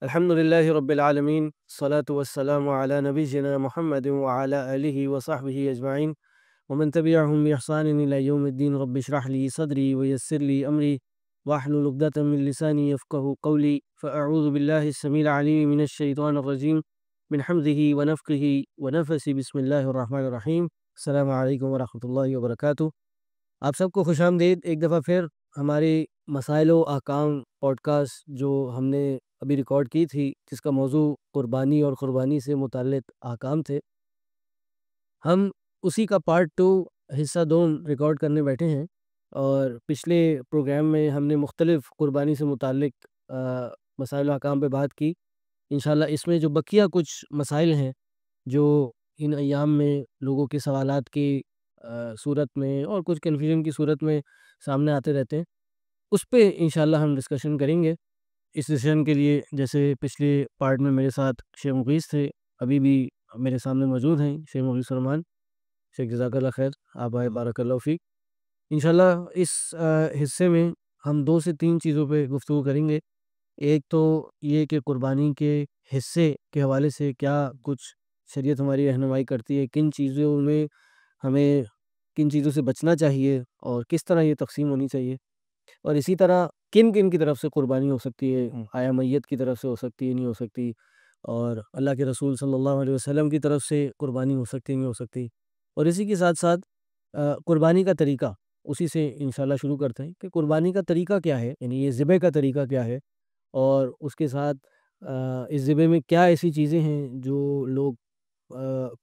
الحمد لله رب العالمين، الصلاة والسلام على نبينا محمد وعلى آله وصحبه أجمعين ومن تبعهم بإحسان إلى يوم الدين. رب اشرح لي صدري ويسر لي أمري واحلل عقدة من لساني يفقهوا قولي. فأعوذ بالله السميع العليم من الشيطان الرجيم من حمزه ونفخه ونفسه. بسم الله الرحمن الرحیم. السلام علیکم ورحمۃ اللہ وبرکاتہ. آپ سب کو خوش آمدید ایک دفعہ پھر ہماری مسائل و احکام پوڈ کاسٹ جو ہم نے ابھی ریکارڈ کی تھی، جس کا موضوع قربانی اور قربانی سے متعلق احکام تھے. ہم اسی کا پارٹ 2 حصہ 2 ریکارڈ کرنے بیٹھے ہیں، اور پچھلے پروگرام میں ہم نے مختلف قربانی سے متعلق مسائل و احکام پہ بات کی. انشاءاللہ اس میں جو بقیہ کچھ مسائل ہیں جو ان ایام میں لوگوں کے سوالات کی صورت میں اور کچھ کنفیوژن کی صورت میں سامنے آتے رہتے ہیں، اس پہ انشاءاللہ ہم ڈسکشن کریں گے. اس ڈسکشن کے لیے جیسے پچھلے پارٹ میں میرے ساتھ شیخ مغیث تھے، ابھی بھی میرے سامنے موجود ہیں شیخ مغیث رحمان. شیخ جزاک اللہ خیر، آپ آئے، بارک اللہ فیک. انشاءاللہ اس حصے میں ہم 2 سے 3 چیزوں پہ گفتگو کریں گے. ایک تو یہ کہ قربانی کے حصے کے حوالے سے کیا کچھ شریعت ہماری رہنمائی کرتی ہے، کن چیزوں میں ہمیں کن چیزوں سے بچنا چاہیے اور کس طرح یہ تقسیم ہونی چاہیے، اور اسی طرح کن کن کی طرف سے قربانی ہو سکتی ہے. آیا میت کی طرف سے ہو سکتی ہے، نہیں ہو سکتی، اور اللہ کے رسول صلی اللہ علیہ وسلم کی طرف سے قربانی ہو سکتی ہے، نہیں ہو سکتی. اور اسی کے ساتھ ساتھ قربانی کا طریقہ، اسی سے انشاءاللہ شروع کرتے ہیں کہ قربانی کا طریقہ کیا ہے، یعنی یہ ذبح کا طریقہ کیا ہے، اور اس کے ساتھ اس ذبح میں کیا ایسی چیزیں ہیں جو لوگ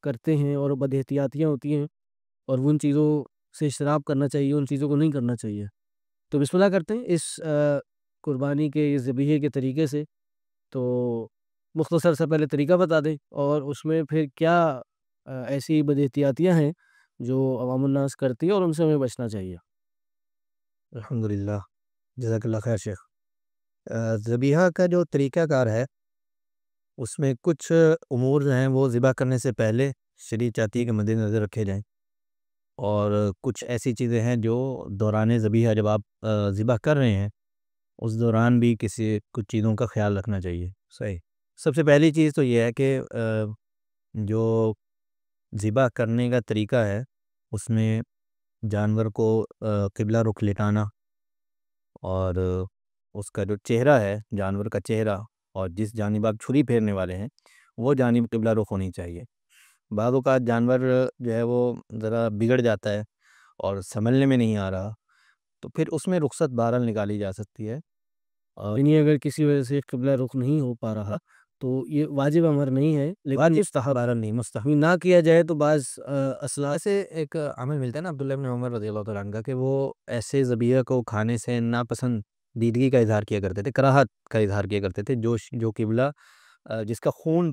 کرتے ہیں اور بد احتیاطیاں ہوتی ہیں، اور وہ ان چیزوں سے اجتناب کرنا چاہیے، ان چیزوں کو نہیں کرنا چاہیے. تو بسم اللہ کرتے ہیں اس قربانی کے اس ذبیحے کے طریقے سے. تو مختصر سا پہلے طریقہ بتا دیں، اور اس میں پھر کیا ایسی بد احتیاطیاں ہیں جو عوام الناس کرتی ہے اور ان سے ہمیں بچنا چاہیے. الحمدللہ، جزاک اللہ خیر شیخ. ذبیحہ کا جو طریقہ کار ہے اس میں کچھ امور جو ہیں وہ ذبح کرنے سے پہلے شریعت چاہتی ہے کہ مد نظر رکھے جائیں، اور کچھ ایسی چیزیں ہیں جو دوران ذبیحہ جب آپ ذبح کر رہے ہیں اس دوران بھی کچھ چیزوں کا خیال رکھنا چاہیے. صحیح. سب سے پہلی چیز تو یہ ہے کہ جو ذبح کرنے کا طریقہ ہے اس میں جانور کو قبلہ رخ لٹانا، اور اس کا جو چہرہ ہے، جانور کا چہرہ، اور جس جانب آپ چھری پھیرنے والے ہیں وہ جانب قبلہ رخ ہونی چاہیے. بعض اوقات جانور جو ہے وہ ذرا بگڑ جاتا ہے اور سنبھلنے میں نہیں آ رہا، تو پھر اس میں رخصت بہرحال نکالی جا سکتی ہے. یعنی اگر کسی وجہ سے قبلہ رخ نہیں ہو پا رہا تو یہ واجب امر نہیں ہے، لیکن مستحب بہرحال نہیں، مستحب. نہ کیا جائے تو بعض اسلحہ سے ایک عمل ملتا ہے نا عبداللہ بن عمر رضی اللہ تعالیٰ عنہ کا، کہ وہ ایسے ذبیحہ کو کھانے سے ناپسندیدگی کا اظہار کیا کرتے تھے، کراہت کا اظہار کیا کرتے تھے. جو قبلہ جس کا خون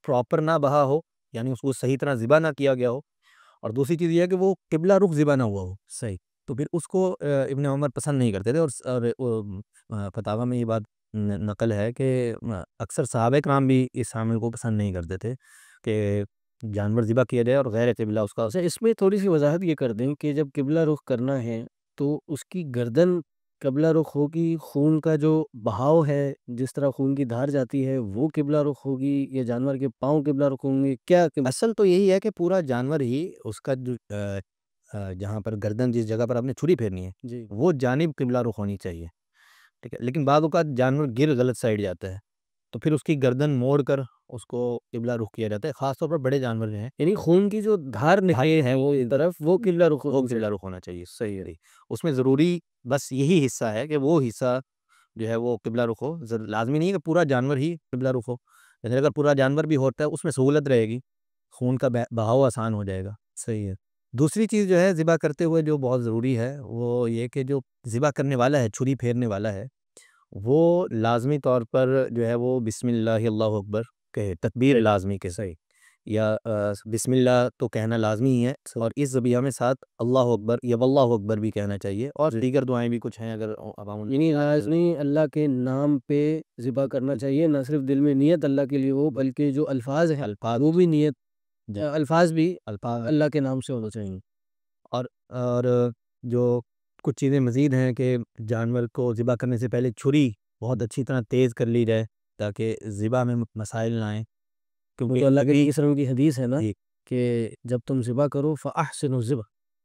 پراپر نہ بہا ہو، یعنی اس کو صحیح طرح ذبح نہ کیا گیا ہو، اور دوسری چیز یہ ہے کہ وہ قبلہ رخ ذبح نہ ہوا ہو. صحیح. تو پھر اس کو ابن عمر پسند نہیں کرتے تھے، اور فتاوی میں یہ بات نقل ہے کہ اکثر صحابہ کرام بھی اس عمل کو پسند نہیں کرتے تھے کہ جانور ذبح کیا جائے اور غیر قبلہ اس کا. اچھا، اس میں تھوڑی سی وضاحت یہ کر دیں کہ جب قبلہ رخ کرنا ہے تو اس کی گردن قبلہ رخ ہوگی، خون کا جو بہاؤ ہے، جس طرح خون کی دھار جاتی ہے وہ قبلہ رخ ہوگی، یا جانور کے پاؤں قبلہ رخ ہوں گے، کیا اصل تو یہی ہے کہ پورا جانور ہی اس کا جو جہاں پر گردن، جس جگہ پر آپ نے چھری پھیرنی ہے جی وہ جانب قبلہ رخ ہونی چاہیے. ٹھیک ہے. لیکن بعض اوقات جانور گر غلط سائڈ جاتا ہے تو پھر اس کی گردن موڑ کر اس کو قبلہ رخ کیا جاتا ہے، خاص طور پر بڑے جانور جو ہیں. یعنی خون کی جو دھار نکلی ہے وہ اس طرف، وہ قبلہ رخ وہ قبلہ رخ ہونا چاہیے. صحیح ہے. اس میں ضروری بس یہی حصہ ہے کہ وہ حصہ جو ہے وہ قبلہ رخ ہو. لازمی نہیں ہے کہ پورا جانور ہی قبلہ رخ ہو، لیکن اگر پورا جانور بھی ہوتا ہے اس میں سہولت رہے گی، خون کا بہاؤ آسان ہو جائے گا. صحیح ہے. دوسری چیز جو ہے ذبح کرتے ہوئے جو بہت ضروری ہے وہ یہ کہ جو ذبح کرنے والا ہے، چھری پھیرنے والا ہے، وہ لازمی طور پر جو ہے وہ بسم اللہ اللہ اکبر کہے، تکبیر لازمی کے. صحیح. یا بسم اللہ تو کہنا لازمی ہی ہے، اور اس ذبیحہ میں ساتھ اللہ اکبر یا واللہ اکبر بھی کہنا چاہیے، اور دیگر دعائیں بھی کچھ ہیں اگر عوام. یعنی لازمی اللہ کے نام پہ ذبح کرنا چاہیے، نہ صرف دل میں نیت اللہ کے لیے ہو بلکہ جو الفاظ ہیں وہ بھی نیت، الفاظ بھی اللہ کے نام سے ہونا چاہیے. اور جو کچھ چیزیں مزید ہیں کہ جانور کو ذبح کرنے سے پہلے چھری بہت اچھی طرح تیز کر لی جائے تاکہ ذبح میں مسائل نہ آئیں، تو کیونکہ اللہ کے ابھی اس طرح کی حدیث ہے نا جی کہ جب تم ذبح کرو فاحسنوا الذبح،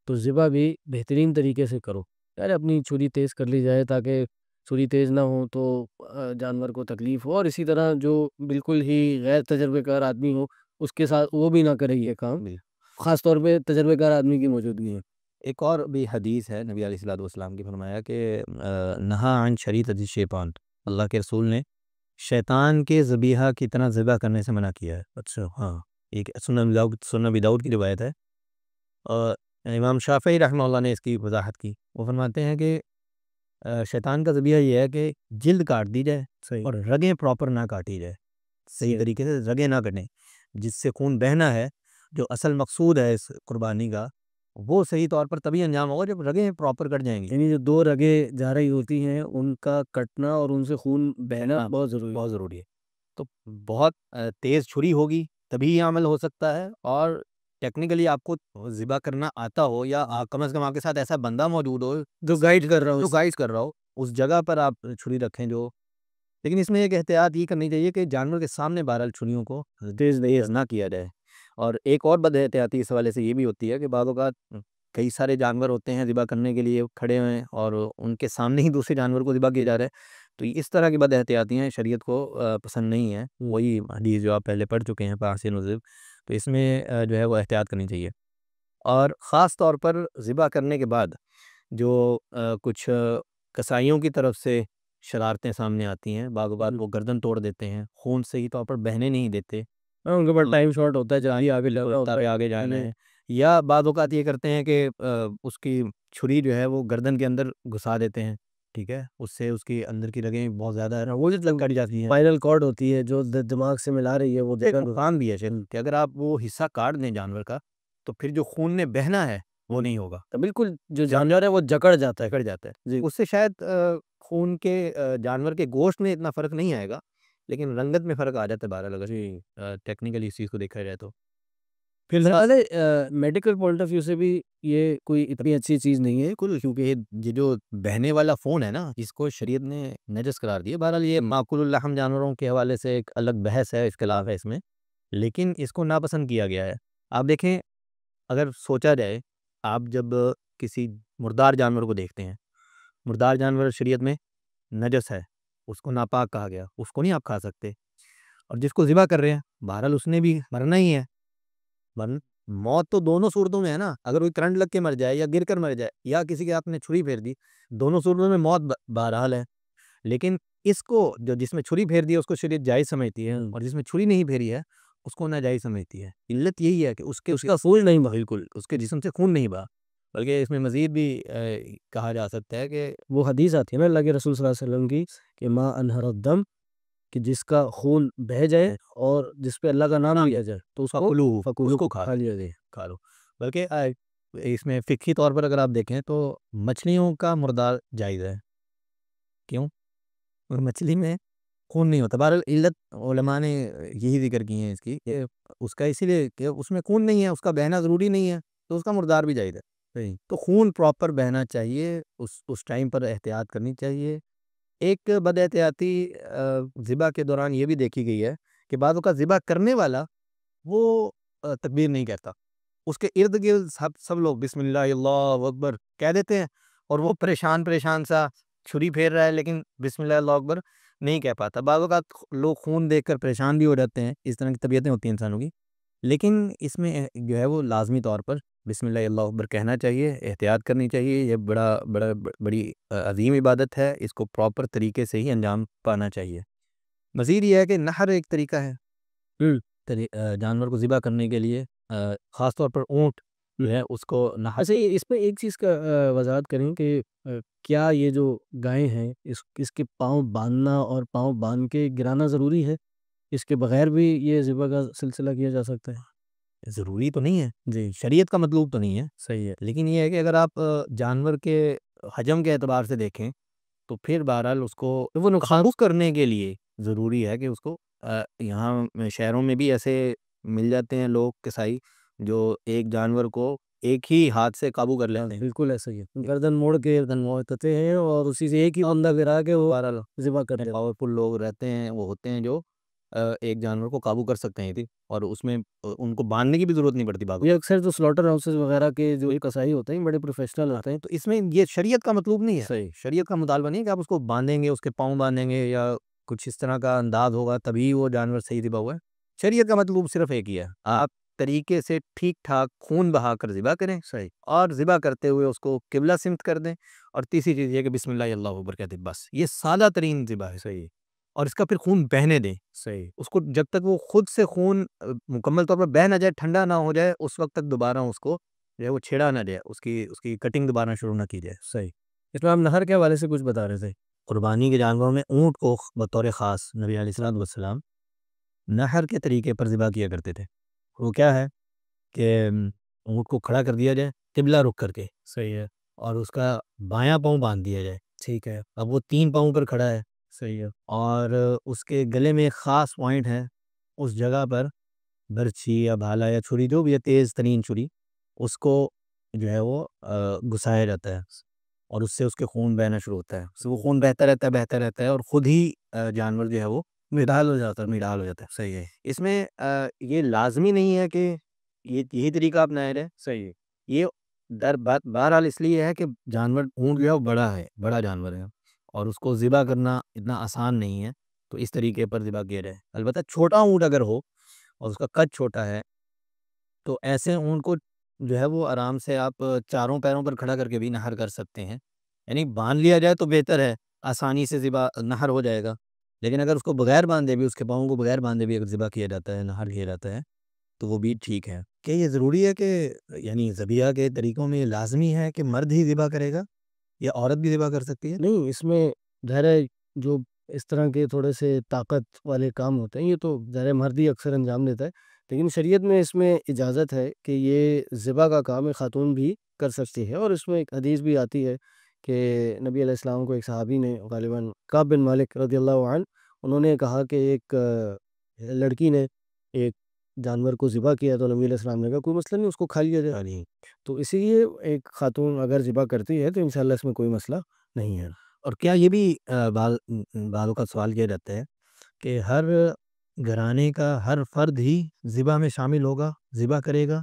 تو ذبح بھی بہترین طریقے سے کرو. یار اپنی چھری تیز کر لی جائے تاکہ چھری تیز نہ ہو تو جانور کو تکلیف ہو، اور اسی طرح جو بالکل ہی غیر تجربے کار آدمی ہو اس کے ساتھ وہ بھی نہ کرے یہ کام، جی. خاص طور پہ تجربے کار آدمی کی موجودگی ہے. ایک اور بھی حدیث ہے نبی علیہ الصلوۃ والسلام کی، فرمایا کہ نہا عن شریطۃ الشیطان، اللہ کے رسول نے شیطان کے ذبیحہ کی طرح ذبح کرنے سے منع کیا ہے. اچھا. ہاں، ایک سنن ابی داؤد کی روایت ہے، اور امام شافعی رحمہ اللہ نے اس کی وضاحت کی. وہ فرماتے ہیں کہ شیطان کا ذبیحہ یہ ہے کہ جلد کاٹ دی جائے صحیح. اور رگیں پراپر نہ کاٹی جائے، صحیح طریقے سے رگیں نہ کٹیں، جس سے خون بہنا ہے جو اصل مقصود ہے اس قربانی کا، وہ صحیح طور پر تبھی انجام ہوگا جب رگیں پراپر کٹ جائیں گی. یعنی جو دو رگیں جا رہی ہوتی ہیں ان کا کٹنا اور ان سے خون بہنا بہت ضروری ہے. بہت ضروری ہے. تو بہت تیز چھری ہوگی تبھی یہ عمل ہو سکتا ہے، اور ٹیکنیکلی آپ کو ذبح کرنا آتا ہو، یا کم از کم آپ کے ساتھ ایسا بندہ موجود ہو جو گائیڈ کر رہا ہوں. جو گائیڈ کر رہا ہو، اس جگہ پر آپ چھری رکھیں جو. لیکن اس میں ایک احتیاط یہ کرنی چاہیے کہ جانور کے سامنے بہرحال چھریوں کو تیز نہ کیا جائے. اور ایک اور بد احتیاطی اس حوالے سے یہ بھی ہوتی ہے کہ بعض اوقات کئی سارے جانور ہوتے ہیں ذبح کرنے کے لیے کھڑے ہوئے ہیں، اور ان کے سامنے ہی دوسرے جانور کو ذبح کیا جا رہا ہے. تو اس طرح کی بد احتیاطیاں شریعت کو پسند نہیں ہیں. وہی حدیث جو آپ پہلے پڑھ چکے ہیں فاحسنوا الذبح، تو اس میں جو ہے وہ احتیاط کرنی چاہیے. اور خاص طور پر ذبح کرنے کے بعد جو کچھ کسائیوں کی طرف سے شرارتیں سامنے آتی ہیں، بعض اوقات وہ گردن توڑ دیتے ہیں، خون صحیح طور پر بہنے نہیں دیتے، ان کے پاس ٹائم شارٹ ہوتا ہے، جہاں آگے لگا ہوتا ہے آگے جانا ہے. یا بعض اوقات یہ کرتے ہیں کہ اس کی چھری جو ہے وہ گردن کے اندر گھسا دیتے ہیں، ٹھیک ہے، اس سے اس کی اندر کی رگیں بہت زیادہ وہ جو کٹ جاتی ہیں. اسپائنل کارڈ ہوتی ہے جو دماغ سے ملا رہی ہے وہ ایک نقصان بھی ہے کہ اگر آپ وہ حصہ کاٹ دیں جانور کا، تو پھر جو خون نے بہنا ہے وہ نہیں ہوگا، بالکل جو جانور ہے وہ جکڑ جاتا ہے. کٹ جاتا ہے. جی. اس سے شاید خون کے جانور کے گوشت میں اتنا فرق نہیں آئے گا، لیکن رنگت میں فرق آ جاتا ہے بہرحال، اگر ٹیکنیکلی اس چیز کو دیکھا جائے تو. پھر میڈیکل پوائنٹ آف ویو سے بھی یہ کوئی اتنی اچھی چیز نہیں ہے، کیونکہ یہ جو بہنے والا خون ہے نا، اس کو شریعت نے نجس قرار دیا. بہرحال یہ ماکول اللحم جانوروں کے حوالے سے ایک الگ بحث ہے، اختلاف ہے اس میں، لیکن اس کو ناپسند کیا گیا ہے. آپ دیکھیں، اگر سوچا جائے، آپ جب کسی مردار جانور کو دیکھتے ہیں، مردار جانور شریعت میں نجس ہے، اس کو ناپاک کہا گیا، اس کو نہیں آپ کھا سکتے. اور جس کو ذبح کر رہے ہیں، بہرحال اس نے بھی مرنا ہی ہے. موت تو دونوں صورتوں میں ہے نا، اگر کوئی کرنٹ لگ کے مر جائے، یا گر کر مر جائے، یا کسی کے ہاتھ نے چھری پھیر دی، دونوں صورتوں میں موت بہرحال ہے. لیکن اس کو جس میں چھری پھیر دی ہے اس کو شریعت جائز سمجھتی ہے، اور جس میں چھری نہیں پھیری ہے اس کو ناجائز سمجھتی ہے. علت یہی ہے کہ اس کا خون نہیں بہا، بالکل اس کے جسم سے خون نہیں بہا. بلکہ اس میں مزید بھی کہا جا سکتا ہے کہ وہ حدیث آتی ہے نا اللہ کے رسول صلی اللہ علیہ وسلم کی کہ ما انہر الدم، کہ جس کا خون بہہ جائے اور جس پہ اللہ کا نام لیا جائے تو اس کو کھا لیا جائے. کھا لو. بلکہ اس میں فقہی طور پر اگر آپ دیکھیں تو مچھلیوں کا مردار جائز ہے. کیوں؟ مچھلی میں خون نہیں ہوتا. بہرحال علت علماء نے یہی ذکر کی ہیں اس کی، کہ اس کا اسی لیے کہ اس میں خون نہیں ہے، اس کا بہنا ضروری نہیں ہے، تو اس کا مردار بھی جائز ہے. تو خون پراپر بہنا چاہیے، اس ٹائم پر احتیاط کرنی چاہیے. ایک بد احتیاطی ذبح کے دوران یہ بھی دیکھی گئی ہے کہ بعض اوقات ذبح کرنے والا وہ تکبیر نہیں کہتا، اس کے ارد گرد سب لوگ بسم اللہ اللہ اکبر کہہ دیتے ہیں، اور وہ پریشان سا چھری پھیر رہا ہے لیکن بسم اللہ اللہ اکبر نہیں کہہ پاتا. بعض اوقات لوگ خون دیکھ کر پریشان بھی ہو جاتے ہیں، اس طرح کی طبیعتیں ہوتی ہیں انسانوں کی. لیکن اس میں جو ہے وہ لازمی طور پر بسم اللہ اللہ اکبر کہنا چاہیے، احتیاط کرنی چاہیے. یہ بڑی عظیم عبادت ہے، اس کو پراپر طریقے سے ہی انجام پانا چاہیے. مزید یہ ہے کہ نحر ایک طریقہ ہے جانور کو ذبح کرنے کے لیے، خاص طور پر اونٹ جو ہے اس کو نحر. ایسے اس پہ ایک چیز کا وضاحت کریں کہ کیا یہ جو گائے ہیں اس کے پاؤں باندھنا اور پاؤں باندھ کے گرانا ضروری ہے؟ اس کے بغیر بھی یہ ذبح کا سلسلہ کیا جا سکتا ہے؟ ضروری تو نہیں ہے جی. شریعت کا مطلوب تو نہیں ہے، صحیح ہے. لیکن یہ ہے کہ اگر آپ جانور کے حجم کے اعتبار سے دیکھیں تو پھر بہرحال اس کو وہ نقصان قابو کرنے کے لیے ضروری ہے کہ اس کو یہاں شہروں میں بھی ایسے مل جاتے ہیں لوگ کسائی جو ایک جانور کو ایک ہی ہاتھ سے قابو کر لیتے ہیں. بالکل ایسا ہی ہے، گردن موڑ کے ہوتے ہیں اور اسی سے ایک ہی عمدہ گرا کے وہ ذبح کرتے ہیں. پاورفل لوگ رہتے ہیں، وہ ہوتے ہیں جو ایک جانور کو قابو کر سکتے ہیں اور اس میں ان کو باندھنے کی بھی ضرورت نہیں پڑتی. یہ اکثر جو سلاٹر ہاؤسز وغیرہ کے جو کسائی ہوتے ہیں بڑے پروفیشنل ہوتے ہیں. تو اس میں یہ شریعت کا مطلوب نہیں ہے. صحیح. شریعت کا مطالبہ نہیں ہے کہ آپ اس کو باندھیں گے، اس کے پاؤں باندھیں گے یا کچھ اس طرح کا انداز ہوگا تبھی وہ جانور صحیح ذبح ہوا ہے. شریعت کا مطلوب صرف ایک ہی ہے، آپ طریقے سے ٹھیک ٹھاک خون بہا کر ذبح کریں. صحیح. اور ذبح کرتے ہوئے اس کو قبلہ سمت کر دیں. اور تیسری چیز یہ کہ بسم اللہ اللہ اکبر کہتے ہیں، بس یہ سادہ ترین ذبح ہے. صحیح. اور اس کا پھر خون بہنے دیں. صحیح. اس کو جب تک وہ خود سے خون مکمل طور پر بہہ نہ جائے، ٹھنڈا نہ ہو جائے، اس وقت تک دوبارہ اس کو جو ہے وہ چھیڑا نہ جائے، اس کی کٹنگ دوبارہ شروع نہ کی جائے. صحیح. اس میں آپ نہر کے حوالے سے کچھ بتا رہے تھے. قربانی کے جانوروں میں اونٹ کو بطور خاص نبی علیہ السلام نہر کے طریقے پر ذبح کیا کرتے تھے. وہ کیا ہے کہ اونٹ کو کھڑا کر دیا جائے قبلہ رخ کر کے. صحیح ہے. اور اس کا بایاں پاؤں باندھ دیا جائے. ٹھیک ہے. اب وہ 3 پاؤں پر کھڑا ہے. صحیح ہے. اور اس کے گلے میں ایک خاص پوائنٹ ہے، اس جگہ پر برچھی یا بھالا یا چھری جو بھی ہے، تیز ترین چھری، اس کو جو ہے وہ گھسایا جاتا ہے اور اس سے اس کے خون بہنا شروع ہوتا ہے. وہ خون بہتا رہتا ہے اور خود ہی جانور جو ہے وہ مڈال ہو جاتا ہے. مڈال ہو جاتا ہے. صحیح ہے. اس میں یہ لازمی نہیں ہے کہ یہی طریقہ اپنایا جائے. صحیح ہے. یہ بہرحال اس لیے ہے کہ جانور اونٹ جو ہے وہ بڑا جانور ہے اور اس کو ذبح کرنا اتنا آسان نہیں ہے، تو اس طریقے پر ذبح کیا جائے. البتہ چھوٹا اونٹ اگر ہو اور اس کا قد چھوٹا ہے تو ایسے اونٹ کو جو ہے وہ آرام سے آپ 4 پیروں پر کھڑا کر کے بھی نہر کر سکتے ہیں. یعنی باندھ لیا جائے تو بہتر ہے، آسانی سے ذبح نہر ہو جائے گا. لیکن اگر اس کو بغیر باندھے بھی، اس کے پاؤں کو بغیر باندھے بھی اگر ذبح کیا جاتا ہے، نہر کیا جاتا ہے، تو وہ بھی ٹھیک ہے. کہ یہ ضروری ہے کہ یعنی ذبیحہ کے طریقوں میں لازمی ہے کہ مرد ہی ذبح کرے گا یا عورت بھی ذبح کر سکتی ہے؟ نہیں، اس میں ظاہر ہے جو اس طرح کے تھوڑے سے طاقت والے کام ہوتے ہیں یہ تو ظاہر مرد ہی اکثر انجام دیتا ہے. لیکن شریعت میں اس میں اجازت ہے کہ یہ ذبح کا کام ایک خاتون بھی کر سکتی ہے. اور اس میں ایک حدیث بھی آتی ہے کہ نبی علیہ السلام کو ایک صحابی نے، غالباً کعب بن مالک رضی اللہ عنہ، انہوں نے کہا کہ ایک لڑکی نے ایک جانور کو ذبح کیا تو نبی علیہ السلام نے کہا کوئی مسئلہ نہیں، اس کو کھا لیا جائے. تو اسی لیے ایک خاتون اگر ذبح کرتی ہے تو انشاءاللہ اس میں کوئی مسئلہ نہیں ہے. اور کیا یہ بھی بعضوں کا سوال کیا جاتا ہے کہ ہر گھرانے کا ہر فرد ہی ذبح میں شامل ہوگا، ذبح کرے گا؟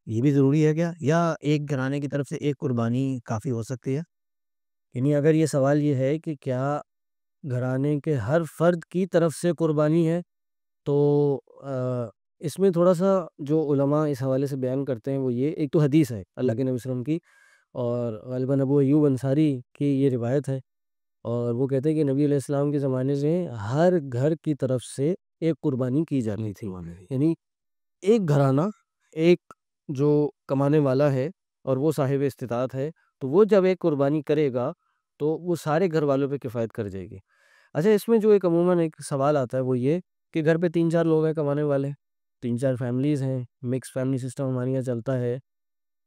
یہ بھی ضروری ہے کیا، یا ایک گھرانے کی طرف سے ایک قربانی کافی ہو سکتی ہے؟ یعنی اگر یہ سوال یہ ہے کہ کیا گھرانے کے ہر فرد کی طرف سے قربانی ہے، تو اس میں تھوڑا سا جو علماء اس حوالے سے بیان کرتے ہیں وہ یہ، ایک تو حدیث ہے اللہ کے نبی صلی اللہ علیہ وسلم کی، اور غالباً ابو ایوب انصاری کی یہ روایت ہے، اور وہ کہتے ہیں کہ نبی علیہ السلام کے زمانے سے ہر گھر کی طرف سے ایک قربانی کی جاتی تھی. یعنی ایک گھرانہ، ایک جو کمانے والا ہے اور وہ صاحب استطاعت ہے، تو وہ جب ایک قربانی کرے گا تو وہ سارے گھر والوں پہ کفایت کر جائے گی. اچھا، اس میں جو ایک عموماً ایک سوال آتا ہے وہ یہ کہ گھر پہ 3-4 لوگ ہیں کمانے والے، 3-4 فیملیز ہیں، مکس فیملی سسٹم ہمارے یہاں چلتا ہے،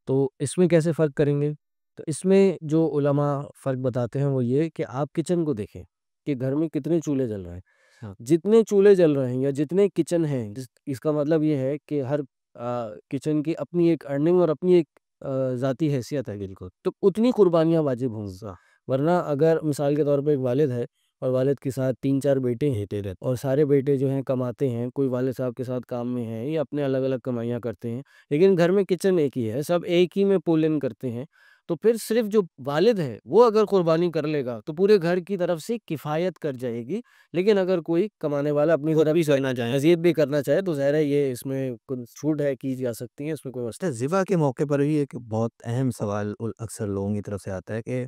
تو اس میں کیسے فرق کریں گے؟ تو اس میں جو علماء فرق بتاتے ہیں وہ یہ کہ آپ کچن کو دیکھیں کہ گھر میں کتنے چولہے جل رہے ہیں. جتنے چولہے جل رہے ہیں یا جتنے کچن ہیں، اس کا مطلب یہ ہے کہ ہر کچن کی اپنی ایک ارننگ اور اپنی ایک ذاتی حیثیت ہے، بالکل، تو اتنی قربانیاں واجب ہوں گی. ورنہ اگر مثال کے طور پہ ایک والد ہے اور والد کے ساتھ 3-4 بیٹے ہیں اور سارے بیٹے جو ہیں کماتے ہیں، کوئی والد صاحب کے ساتھ کام میں ہیں یا اپنے الگ الگ کمائیاں کرتے ہیں، لیکن گھر میں کچن ایک ہی ہے، سب ایک ہی میں پول ان کرتے ہیں، تو پھر صرف جو والد ہے وہ اگر قربانی کر لے گا تو پورے گھر کی طرف سے کفایت کر جائے گی. لیکن اگر کوئی کمانے والا اپنی طرف بھی کرنا چاہے، مزید بھی کرنا چاہے، تو ظاہر ہے یہ اس میں چھوٹ ہے، کی جا سکتی ہے، اس میں کوئی مسئلہ. ذبح کے موقع پر بھی ایک بہت اہم سوال اکثر لوگوں کی طرف سے آتا ہے کہ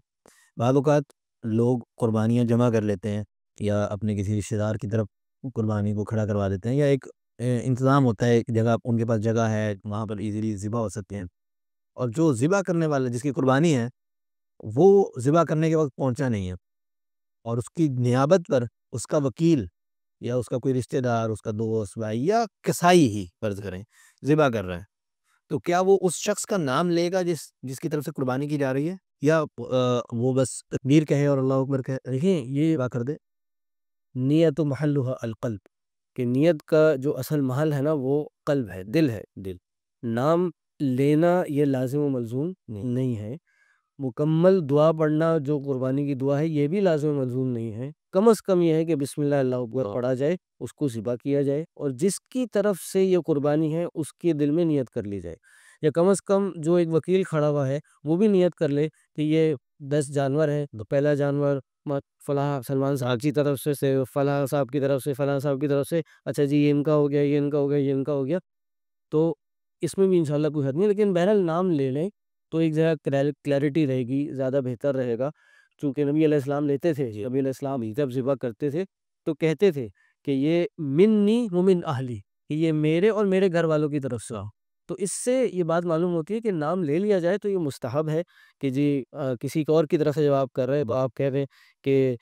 بعض اوقات لوگ قربانیاں جمع کر لیتے ہیں یا اپنے کسی رشتہ دار کی طرف قربانی کو کھڑا کروا دیتے ہیں، یا ایک انتظام ہوتا ہے، ایک جگہ ان کے پاس جگہ ہے وہاں پر ایزیلی ذبح ہو سکتے ہیں، اور جو ذبح کرنے والا جس کی قربانی ہے وہ ذبح کرنے کے وقت پہنچا نہیں ہے، اور اس کی نیابت پر اس کا وکیل یا اس کا کوئی رشتہ دار، اس کا دوست بھائی یا کسائی ہی فرض کریں ذبح کر رہا ہے، تو کیا وہ اس شخص کا نام لے گا جس کی طرف سے قربانی کی جا رہی ہے، یا وہ بس تکبیر کہے اور اللہ اکبر کہے؟ دیکھیں، یہ ذبح کر دے. نیت و محلها القلب، کہ نیت کا جو اصل محل ہے نا وہ قلب ہے، دل ہے. نام لینا یہ لازم و ملزوم نہیں ہے. مکمل دعا پڑھنا جو قربانی کی دعا ہے یہ بھی لازم و ملزوم نہیں ہے. کم از کم یہ ہے کہ بسم اللہ اللہ اکبر پڑھا جائے، اس کو ذبح کیا جائے، اور جس کی طرف سے یہ قربانی ہے اس کے دل میں نیت کر لی جائے. یا کم از کم جو ایک وکیل کھڑا ہوا ہے وہ بھی نیت کر لے کہ یہ 10 جانور ہے، تو پہلا جانور فلاں سلمان صاحب کی طرف سے، فلاں صاحب کی طرف سے، فلاں صاحب کی طرف سے، اچھا جی یہ ان کا ہو گیا، یہ ان کا ہو گیا، یہ ان کا ہو گیا. تو اس میں بھی انشاءاللہ کوئی حد نہیں، لیکن بہرحال نام لے لیں تو ایک جگہ کلیئرٹی رہے گی، زیادہ بہتر رہے گا. چونکہ نبی علیہ السلام لیتے تھے، نبی علیہ السلام جب ذبح کرتے تھے تو کہتے تھے کہ یہ منی ومن اہلی، کہ یہ میرے اور میرے گھر والوں کی طرف سے. تو اس سے یہ بات معلوم ہوتی ہے کہ نام لے لیا جائے تو یہ مستحب ہے کہ جی کسی اور کی طرف سے جب آپ کر رہے ہیں تو آپ کہہ رہے ہیں کہ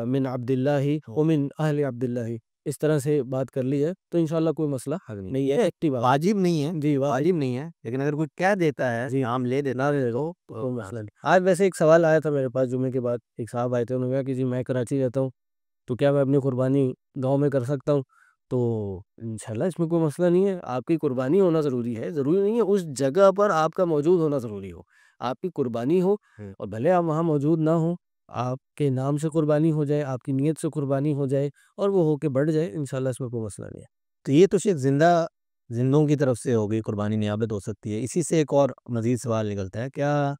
من عبداللہ ومن اہل عبداللہ، اس طرح سے بات کر لی ہے تو انشاءاللہ کوئی مسئلہ نہیں ہے. واجب نہیں ہے، جی واجب نہیں ہے، لیکن اگر کوئی کہہ دیتا ہے جی نام لے دینا تو کوئی مسئلہ نہیں. آج ویسے ایک سوال آیا تھا میرے پاس جمعے کے بعد، ایک صاحب آئے تھے، انہوں نے کہا کہ جی میں کراچی رہتا ہوں تو کیا میں اپنی قربانی گاؤں میں کر سکتا ہوں؟ تو انشاءاللہ اس میں کوئی مسئلہ نہیں ہے. آپ کی قربانی ہونا ضروری ہے، ضروری نہیں ہے اس جگہ پر آپ کا موجود ہونا ضروری ہو. آپ کی قربانی ہو اور بھلے آپ وہاں موجود نہ ہوں، آپ کے نام سے قربانی ہو جائے، آپ کی نیت سے قربانی ہو جائے اور وہ ہو کے بڑھ جائے، انشاءاللہ اس میں کوئی مسئلہ نہیں ہے. تو یہ تو شاید زندوں کی طرف سے ہوگی قربانی، نیابت ہو سکتی ہے. اسی سے ایک اور مزید سوال نکلتا ہے، کیا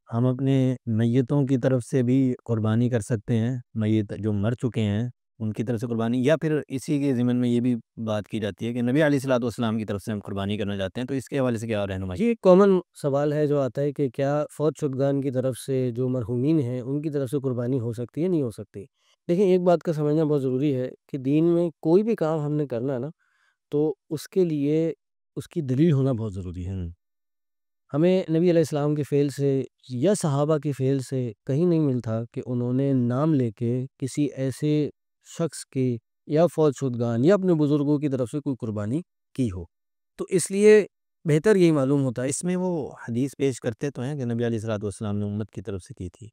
ہم اپنے میتوں کی طرف سے بھی قربانی کر سکتے ہیں؟ میت جو مر چکے ہیں ان کی طرف سے قربانی، یا پھر اسی کے ضمن میں یہ بھی بات کی جاتی ہے کہ نبی علیہ الصلوۃ والسلام کی طرف سے ہم قربانی کرنا چاہتے ہیں، تو اس کے حوالے سے کیا رہنمائی؟ یہ ایک کامن سوال ہے جو آتا ہے کہ کیا فوت شدگان کی طرف سے جو مرحومین ہیں ان کی طرف سے قربانی ہو سکتی ہے، نہیں ہو سکتی؟ دیکھیں ایک بات کا سمجھنا بہت ضروری ہے کہ دین میں کوئی بھی کام ہم نے کرنا ہے نا تو اس کے لیے اس کی دلیل ہونا بہت ضروری ہے. ہمیں نبی علیہ السلام کے فعل سے یا صحابہ کے فعل سے کہیں نہیں ملتا کہ انہوں نے نام لے کے کسی ایسے شخص کے یا فوت شدگان یا اپنے بزرگوں کی طرف سے کوئی قربانی کی ہو. تو اس لیے بہتر یہی معلوم ہوتا ہے. اس میں وہ حدیث پیش کرتے تو ہیں کہ نبی علیہ الصلوۃ والسلام نے امت کی طرف سے کی تھی،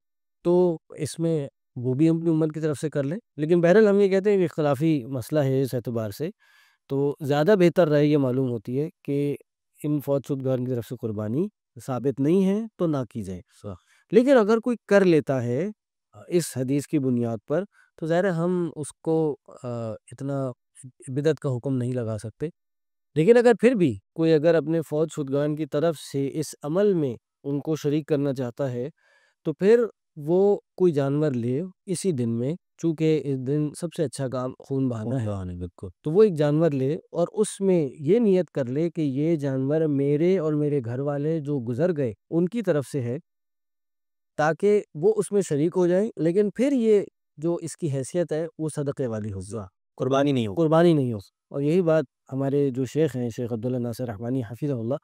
تو اس میں وہ بھی اپنی امت کی طرف سے کر لیں، لیکن بہرحال ہم یہ کہتے ہیں کہ اختلافی مسئلہ ہے اس اعتبار سے، تو زیادہ بہتر رائے یہ معلوم ہوتی ہے کہ ان فوت شدگان کی طرف سے قربانی ثابت نہیں ہے تو نہ کی جائے. لیکن اگر کوئی کر لیتا ہے اس حدیث کی بنیاد پر تو ظاہر ہے ہم اس کو اتنا بدعت کا حکم نہیں لگا سکتے. لیکن اگر پھر بھی کوئی اگر اپنے فوت شدگان کی طرف سے اس عمل میں ان کو شریک کرنا چاہتا ہے تو پھر وہ کوئی جانور لے اسی دن میں، چونکہ اس دن سب سے اچھا کام خون بہانا ہے، بالکل. تو وہ ایک جانور لے اور اس میں یہ نیت کر لے کہ یہ جانور میرے اور میرے گھر والے جو گزر گئے ان کی طرف سے ہے، تاکہ وہ اس میں شریک ہو جائیں. لیکن پھر یہ جو اس کی حیثیت ہے وہ صدقے والی ہوگی، قربانی نہیں ہوگی. قربانی نہیں ہو. اور یہی بات ہمارے جو شیخ ہیں، شیخ عبداللہ ناصر رحمانی حفظہ اللہ،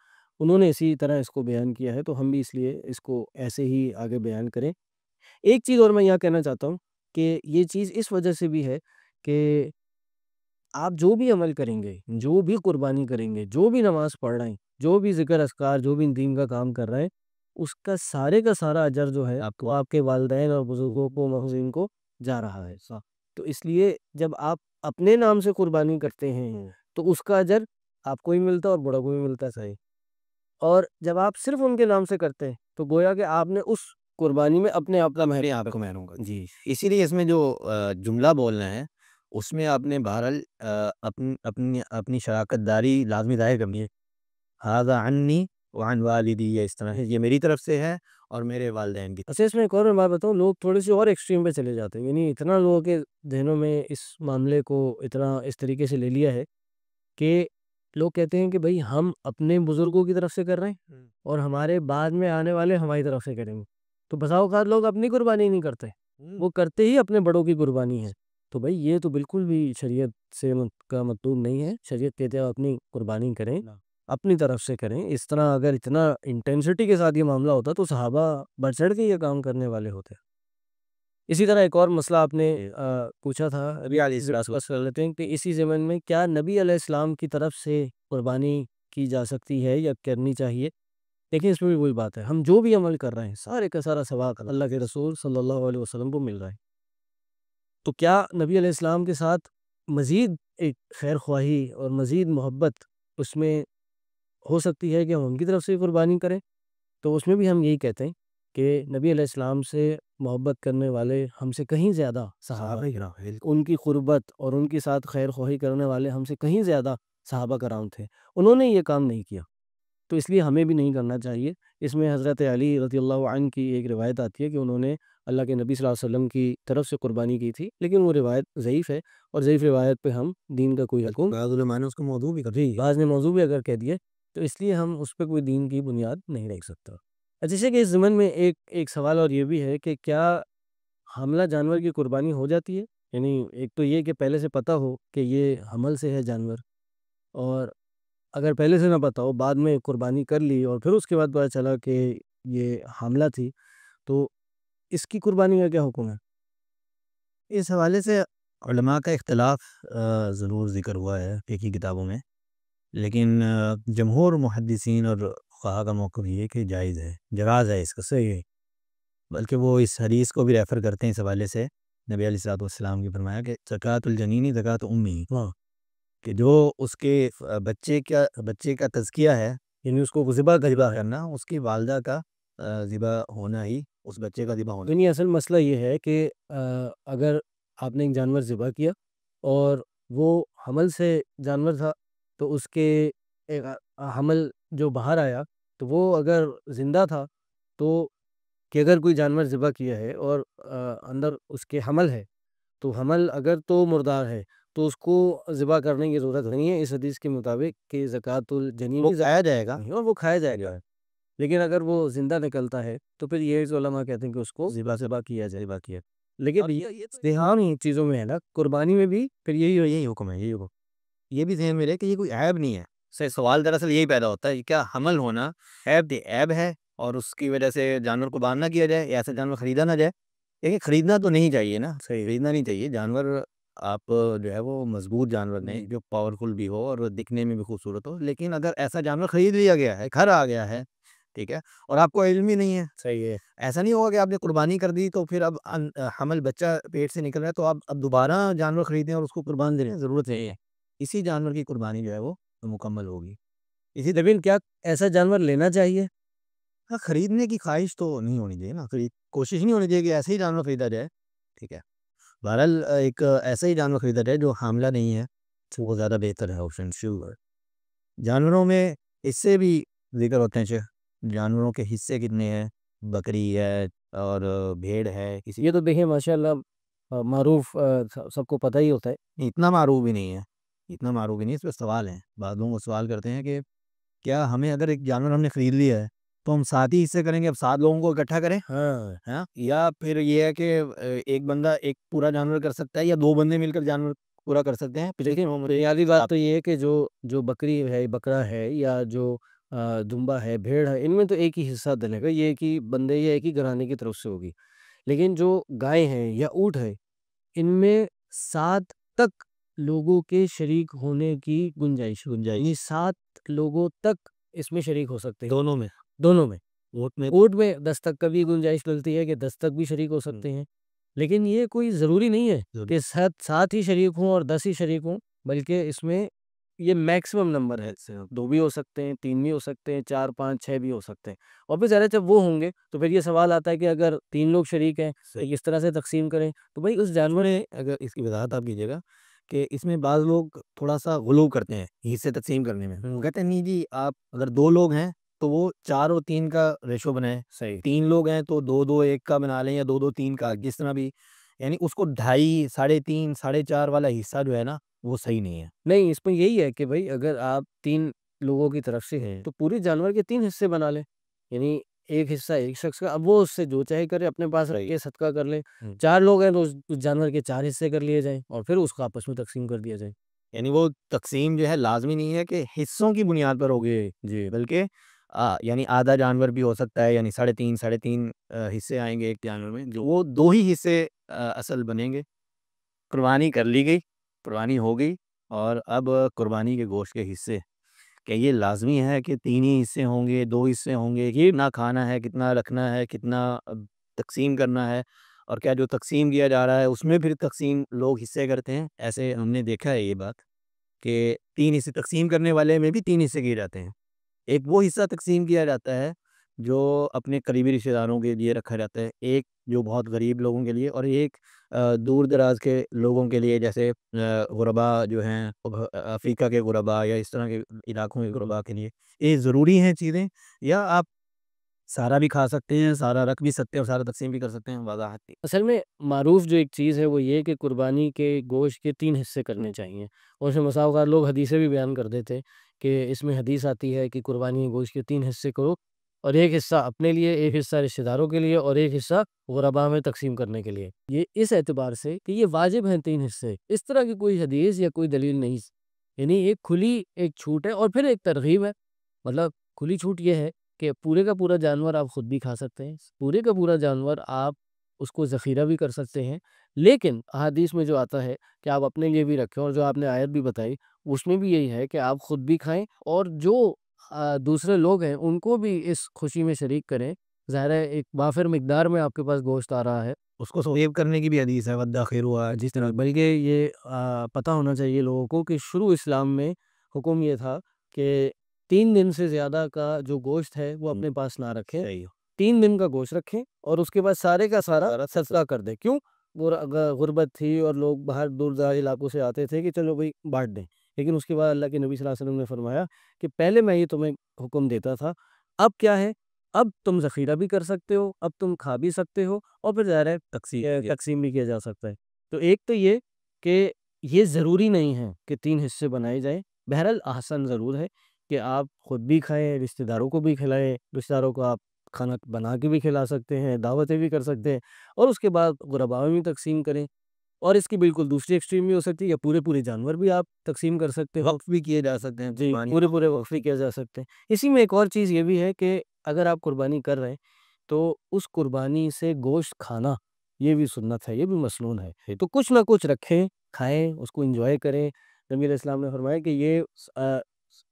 انہوں نے اسی طرح اس کو بیان کیا ہے، تو ہم بھی اس لیے اس کو ایسے ہی آگے بیان کریں. ایک چیز اور میں یہاں کہنا چاہتا ہوں کہ یہ چیز اس وجہ سے بھی ہے کہ آپ جو بھی عمل کریں گے، جو بھی قربانی کریں گے، جو بھی نماز پڑھ رہے ہیں، جو بھی ذکر اذکار، جو بھی دین کا کام کر رہے ہیں، اس کا سارا اجر جو ہے وہ آپ کے والدین اور بزرگوں کو، محسنین کو جا رہا ہے. تو اس لیے جب آپ اپنے نام سے قربانی کرتے ہیں تو اس کا اجر آپ کو ہی ملتا ہے اور بڑوں کو بھی ملتا ہے. صحیح. اور جب آپ صرف ان کے نام سے کرتے ہیں تو گویا کہ آپ نے اس قربانی میں اپنے آپ کا آپ کو محروم کر. جی اسی لیے اس میں جو جملہ بولنا ہے اس میں آپ نے بہرحال اپنی شراکت داری لازمی ظاہر کرنی ہے. ھذا عنی وعن والدی، یہ اس طرح ہے، یہ میری طرف سے ہے اور میرے والدین کی. اچھا اس میں ایک اور میں بات بتاؤں، لوگ تھوڑے سے اور ایکسٹریم پہ چلے جاتے ہیں، یعنی اتنا لوگوں کے ذہنوں میں اس معاملے کو اتنا اس طریقے سے لے لیا ہے کہ لوگ کہتے ہیں کہ بھئی ہم اپنے بزرگوں کی طرف سے کر رہے ہیں اور ہمارے بعد میں آنے والے ہماری طرف سے کریں گے. تو بسا اوقات لوگ اپنی قربانی نہیں کرتے، وہ کرتے ہی اپنے بڑوں کی قربانی ہے. تو بھئی یہ تو بالکل بھی شریعت سے کا مطلوب نہیں ہے. شریعت کہتے ہیں اپنی قربانی کریں، اپنی طرف سے کریں. اس طرح اگر اتنا انٹینسٹی کے ساتھ یہ معاملہ ہوتا تو صحابہ بڑھ چڑھ کے یہ کام کرنے والے ہوتے. اسی طرح ایک اور مسئلہ آپ نے پوچھا تھا لیتے ہیں کہ اسی زمن میں کیا نبی علیہ السلام کی طرف سے قربانی کی جا سکتی ہے یا کرنی چاہیے؟ دیکھیں اس میں بھی وہی بات ہے، ہم جو بھی عمل کر رہے ہیں سارے کا سارا ثواب اللہ کے رسول صلی اللہ علیہ وسلم کو مل رہا ہے. تو کیا نبی علیہ السلام کے ساتھ مزید ایک خیر خواہی اور مزید محبت اس میں ہو سکتی ہے کہ ہم ان کی طرف سے قربانی کریں، تو اس میں بھی ہم یہی کہتے ہیں کہ نبی علیہ السلام سے محبت کرنے والے ہم سے کہیں زیادہ صحابہ، ان کی قربت اور ان کے ساتھ خیر خواہی کرنے والے ہم سے کہیں زیادہ صحابہ کرام تھے، انہوں نے یہ کام نہیں کیا، تو اس لیے ہمیں بھی نہیں کرنا چاہیے۔ اس میں حضرت علی رضی اللہ عنہ کی ایک روایت آتی ہے کہ انہوں نے اللہ کے نبی صلی اللہ علیہ وسلم کی طرف سے قربانی کی تھی، لیکن وہ روایت ضعیف ہے، اور ضعیف روایت پہ ہم دین کا کوئی حکم، بعض علماء نے اس کو موضوع بھی کر جی بعض نے موضوع بھی اگر کہہ دیے تو اس لیے ہم اس پہ کوئی دین کی بنیاد نہیں رکھ سکتا۔ جیسے کہ اس ضمن میں ایک سوال اور یہ بھی ہے کہ کیا حاملہ جانور کی قربانی ہو جاتی ہے؟ یعنی ایک تو یہ کہ پہلے سے پتہ ہو کہ یہ حمل سے ہے جانور، اور اگر پہلے سے نہ پتہ ہو، بعد میں قربانی کر لی اور پھر اس کے بعد پتہ چلا کہ یہ حاملہ تھی، تو اس کی قربانی کا کیا حکم ہے؟ اس حوالے سے علماء کا اختلاف ضرور ذکر ہوا ہے ایک ہی کتابوں میں، لیکن جمہور محدثین اور فقہا کا موقف یہ ہے کہ جائز ہے، جواز ہے اس کا، صحیح ہے، بلکہ وہ اس حدیث کو بھی ریفر کرتے ہیں اس حوالے سے، نبی علیہ الصلوۃ والسلام کی فرمایا کہ زکوٰۃ الجنین زکوٰۃ امی، کہ جو اس کے بچے کا تزکیہ ہے، یعنی اس کو ذبح کرنا، اس کی والدہ کا ذبح ہونا ہی اس بچے کا ذبح ہونا۔ یعنی اصل مسئلہ یہ ہے کہ اگر آپ نے ایک جانور ذبح کیا اور وہ حمل سے جانور تھا، تو اس کے حمل جو باہر آیا تو وہ اگر زندہ تھا، تو کہ اگر کوئی جانور ذبح کیا ہے اور اندر اس کے حمل ہے، تو حمل اگر تو مردار ہے تو اس کو ذبح کرنے کی ضرورت نہیں ہے اس حدیث کے مطابق کہ زکوٰۃ الجنین وہ کھایا جائے گا، اور وہ کھایا جائے گا، لیکن اگر وہ زندہ نکلتا ہے تو پھر یہ علماء کہتے ہیں کہ اس کو ذبح کیا جائے، لیکن عام چیزوں میں ہے نا، قربانی میں بھی پھر یہی حکم ہے، یہ بھی ذہن میں رہے کہ یہ کوئی عیب نہیں ہے۔ سوال دراصل یہی پیدا ہوتا ہے کہ کیا حمل ہونا عیب ہے اور اس کی وجہ سے جانور کو قربان نہ کیا جائے یا ایسا جانور خریدا نہ جائے؟ لیکن خریدنا تو نہیں چاہیے نا، خریدنا نہیں چاہیے جانور، آپ جو ہے وہ مضبوط جانور نہیں جو پاورفل بھی ہو اور دکھنے میں بھی خوبصورت ہو، لیکن اگر ایسا جانور خرید لیا گیا ہے، گھر آ گیا ہے، ٹھیک ہے، اور آپ کو علم ہی نہیں ہے، صحیح ہے، ایسا نہیں ہوگا کہ آپ نے قربانی کر دی تو پھر اب حمل بچہ پیٹ سے نکل رہا ہے تو آپ اب دوبارہ جانور خریدیں اور اس کو قربان دینے کی ضرورت نہیں ہے، اسی جانور کی قربانی جو ہے وہ مکمل ہوگی۔ اسی طبیل کیا ایسا جانور لینا چاہیے؟ ہاں، خریدنے کی خواہش تو نہیں ہونی چاہیے نا، کوشش نہیں ہونی چاہیے کہ ایسے ہی جانور خریدا جائے، ٹھیک ہے، بہرحال ایک ایسا ہی جانور خریدا جائے جو حاملہ نہیں ہے، وہ زیادہ بہتر ہے آپشن۔ جانوروں میں حصے بھی ذکر ہوتے ہیں، جانوروں کے حصے کتنے ہیں، بکری ہے اور بھیڑ ہے، یہ تو دیکھیں ماشاءاللہ معروف، سب کو پتہ ہی ہوتا ہے، اتنا معروف بھی نہیں ہے، اس پہ سوال ہیں، بعض لوگ سوال کرتے ہیں کہ کیا ہمیں اگر ایک جانور ہم نے خرید لیا ہے تو ہم 7 ہی حصے کریں گے، اب 7 لوگوں کو اکٹھا کریں، ہاں، یا پھر یہ ہے کہ ایک بندہ ایک پورا جانور کر سکتا ہے یا 2 بندے مل کر جانور پورا کر سکتے ہیں؟ لیکن بنیادی بات تو یہ ہے کہ جو بکری ہے، بکرا ہے، یا جو دمبا ہے، بھیڑ ہے، ان میں تو ایک ہی حصہ ڈلے گا، یہ ایک ہی بندے یا ایک ہی گھرانے کی طرف سے ہوگی، لیکن جو گائے ہیں یا اونٹ ہے، ان میں 7 تک لوگوں کے شریک ہونے کی گنجائش، یعنی 7 لوگوں تک اس میں شریک ہو سکتے ہیں، دونوں میں اونٹ میں 10 تک کا بھی گنجائش ملتی ہے کہ 10 تک بھی شریک ہو سکتے ہیں، لیکن یہ کوئی ضروری نہیں ہے کہ 7 ہی شریک ہوں اور 10 ہی شریک ہوں، بلکہ اس میں یہ میکسیمم نمبر ہے، 2 بھی ہو سکتے ہیں، 3 بھی ہو سکتے ہیں، 4 5 6 بھی ہو سکتے ہیں، اور پھر ظاہر جب وہ ہوں گے تو پھر یہ سوال آتا ہے کہ اگر 3 لوگ شریک ہیں تو اس طرح سے تقسیم کریں، تو بھائی اس جانور میں اگر اس کی وضاحت آپ کیجیے گا کہ اس میں بعض لوگ تھوڑا سا غلو کرتے ہیں حصے تقسیم کرنے میں، وہ کہتے ہیں نہیں جی، آپ اگر 2 لوگ ہیں تو وہ 4 اور 3 کا ریشو بنائیں، صحیح، 3 لوگ ہیں تو 2 2 1 کا بنا لیں یا 2 2 3 کا، جس طرح بھی، یعنی اس کو 2.5 3.5 4.5 والا حصہ جو ہے نا وہ صحیح نہیں ہے۔ نہیں، اس میں یہی ہے کہ بھائی اگر آپ 3 لوگوں کی طرف سے ہیں تو پوری جانور کے 3 حصے بنا لیں، یعنی ایک حصہ ایک شخص کا، اب وہ اس سے جو چاہے کرے، اپنے پاس رکھ کے صدقہ کر لے، 4 لوگ ہیں تو اس جانور کے 4 حصے کر لیے جائیں اور پھر اس کو آپس میں تقسیم کر دیا جائے، یعنی وہ تقسیم جو ہے لازمی نہیں ہے کہ حصوں کی بنیاد پر ہوگی، جی، بلکہ یعنی آدھا جانور بھی ہو سکتا ہے، یعنی 3.5 حصے آئیں گے ایک جانور میں، جو وہ 2 ہی حصے اصل بنیں گے۔ قربانی کر لی گئی، قربانی ہو گئی، اور اب قربانی کے گوشت کے حصے، کہ یہ لازمی ہے کہ 3 ہی حصے ہوں گے، 2 حصے ہوں گے، کتنا کھانا ہے، کتنا رکھنا ہے، کتنا تقسیم کرنا ہے، اور کیا جو تقسیم کیا جا رہا ہے اس میں پھر تقسیم لوگ حصے کرتے ہیں؟ ایسے ہم نے دیکھا ہے یہ بات کہ 3 حصے تقسیم کرنے والے میں بھی 3 حصے کیے جاتے ہیں، ایک وہ حصہ تقسیم کیا جاتا ہے جو اپنے قریبی رشتہ داروں کے لیے رکھا جاتا ہے، ایک جو بہت غریب لوگوں کے لیے، اور ایک دور دراز کے لوگوں کے لیے، جیسے غربا جو ہیں افریقہ کے غربا یا اس طرح کے علاقوں کے غربا کے لیے یہ ضروری ہیں چیزیں، یا آپ سارا بھی کھا سکتے ہیں، سارا رکھ بھی سکتے ہیں اور سارا تقسیم بھی کر سکتے ہیں، وضاحت تھی۔ اصل میں معروف جو ایک چیز ہے وہ یہ کہ قربانی کے گوشت کے 3 حصے کرنے چاہیے، اور اس میں مساو کار لوگ حدیثیں بھی بیان کر دیتے کہ اس میں حدیث آتی ہے کہ قربانی کے گوشت کے 3 حصے کرو، اور ایک حصہ اپنے لیے، ایک حصہ رشتہ داروں کے لیے، اور ایک حصہ غربا میں تقسیم کرنے کے لیے۔ یہ اس اعتبار سے کہ یہ واجب ہیں 3 حصے، اس طرح کی کوئی حدیث یا کوئی دلیل نہیں، یعنی ایک کھلی ایک چھوٹ ہے، اور پھر ایک ترغیب ہے۔ مطلب کھلی چھوٹ یہ ہے کہ پورے کا پورا جانور آپ خود بھی کھا سکتے ہیں، پورے کا پورا جانور آپ اس کو ذخیرہ بھی کر سکتے ہیں، لیکن احادیث میں جو آتا ہے کہ آپ اپنے لیے بھی رکھیں، اور جو آپ نے آیت بھی بتائی اس میں بھی یہی ہے کہ آپ خود بھی کھائیں اور جو دوسرے لوگ ہیں ان کو بھی اس خوشی میں شریک کریں۔ ظاہر ہے ایک وافر مقدار میں آپ کے پاس گوشت آ رہا ہے، اس کو سیو کرنے کی بھی حدیث ہے، وَالدَّاخِرُ ہوا جس طرح بلکہ یہ پتہ ہونا چاہیے لوگوں کو کہ شروع اسلام میں حکم یہ تھا کہ 3 دن سے زیادہ کا جو گوشت ہے وہ اپنے پاس نہ رکھیں، 3 دن کا گوشت رکھیں اور اس کے بعد سارے کا سارا صدقہ کر دیں۔ کیوں؟ غربت تھی اور لوگ باہر دور دراز علاقوں سے آتے تھے کہ چلو بھائی بانٹ دیں، لیکن اس کے بعد اللہ کے نبی صلی اللہ علیہ وسلم نے فرمایا کہ پہلے میں یہ تمہیں حکم دیتا تھا، اب کیا ہے، اب تم ذخیرہ بھی کر سکتے ہو، اب تم کھا بھی سکتے ہو، اور پھر ظاہر ہے تقسیم بھی کیا جا سکتا ہے۔ تو ایک تو یہ کہ یہ ضروری نہیں ہے کہ 3 حصے بنائے جائیں، بہرحال احسن ضرور ہے کہ آپ خود بھی کھائیں، رشتہ داروں کو بھی کھلائیں، رشتہ داروں کو آپ کھانا بنا کے بھی کھلا سکتے ہیں، دعوتیں بھی کر سکتے ہیں، اور اس کے بعد غرباء میں بھی تقسیم کریں۔ اور اس کی بالکل دوسری ایکسٹریم بھی ہو سکتی ہے، یا پورے پورے جانور بھی آپ تقسیم کر سکتے ہیں، وقف بھی کیے جا سکتے ہیں، جی قربانی پورے پورے وقف بھی کیا جا سکتے ہیں۔ اسی میں ایک اور چیز یہ بھی ہے کہ اگر آپ قربانی کر رہے ہیں تو اس قربانی سے گوشت کھانا یہ بھی سنت ہے، یہ بھی مسنون ہے، تو کچھ نہ کچھ رکھیں، کھائیں، اس کو انجوائے کریں۔ نبی علیہ السلام نے فرمایا کہ یہ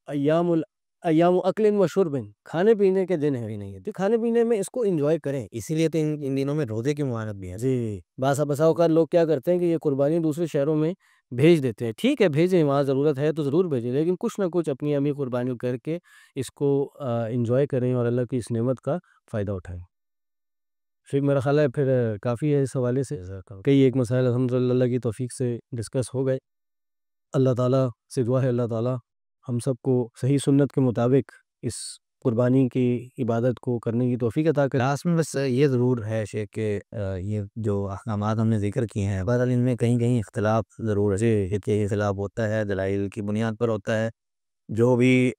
ایام اکل و شرب، کھانے پینے کے دن ہے، نہیں ہے تو کھانے پینے میں اس کو انجوائے کریں۔ اسی لیے تو ان دنوں میں روزے کی ممانعت بھی ہے۔ جی بسا اوقات لوگ کیا کرتے ہیں کہ یہ قربانی دوسرے شہروں میں بھیج دیتے ہیں، ٹھیک ہے بھیجیں، وہاں ضرورت ہے تو ضرور بھیجیں، لیکن کچھ نہ کچھ اپنی امی قربانی کر کے اس کو انجوائے کریں اور اللہ کی اس نعمت کا فائدہ اٹھائیں۔ شیخ میرا خیال ہے پھر کافی ہے اس حوالے سے، کئی ایک مسائل الحمدللہ اللہ کی توفیق سے ڈسکس ہو گئے۔ اللہ تعالیٰ سے دعا ہے اللہ تعالیٰ ہم سب کو صحیح سنت کے مطابق اس قربانی کی عبادت کو کرنے کی توفیق عطا کرے۔ لاسٹ میں بس یہ ضرور ہے شیخ کہ یہ جو احکامات ہم نے ذکر کیے ہیں، بہرحال ان میں کہیں کہیں اختلاف ضرور ہے، کہ اختلاف ہوتا ہے، دلائل کی بنیاد پر ہوتا ہے۔ جو بھی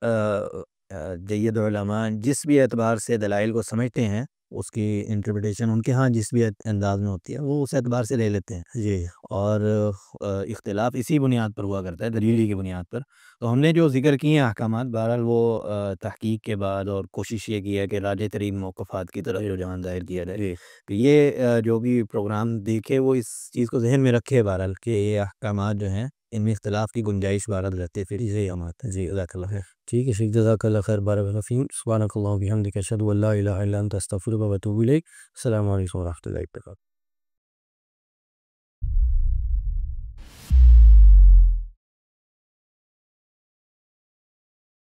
جید علماء جس بھی اعتبار سے دلائل کو سمجھتے ہیں، اس کی انٹرپریٹیشن ان کے ہاں جس بھی انداز میں ہوتی ہے وہ اس اعتبار سے لے لیتے ہیں جی، اور اختلاف اسی بنیاد پر ہوا کرتا ہے، دلیلی کی بنیاد پر۔ تو ہم نے جو ذکر کیے ہیں احکامات، بہرحال وہ تحقیق کے بعد اور کوشش یہ کی ہے کہ راجع ترین موقفات کی طرف رجحان ظاہر کیا جائے۔ تو یہ جو بھی پروگرام دیکھے وہ اس چیز کو ذہن میں رکھے بہرحال کہ یہ احکامات جو ہیں ان میں اختلاف کی گنجائش بہرحال رہتے پھر یہ ہمات جی، جزاک اللہ خیر۔ ٹھیک ہے شیخ، جزاک اللہ خیر، بارک اللہ فیک، سبحانک اللہم و بحمدک، اشہد ان لا الہ الا انت، استغفرک و اتوب الیک۔ السلام علیکم و رحمۃ اللہ وبرکاتہ۔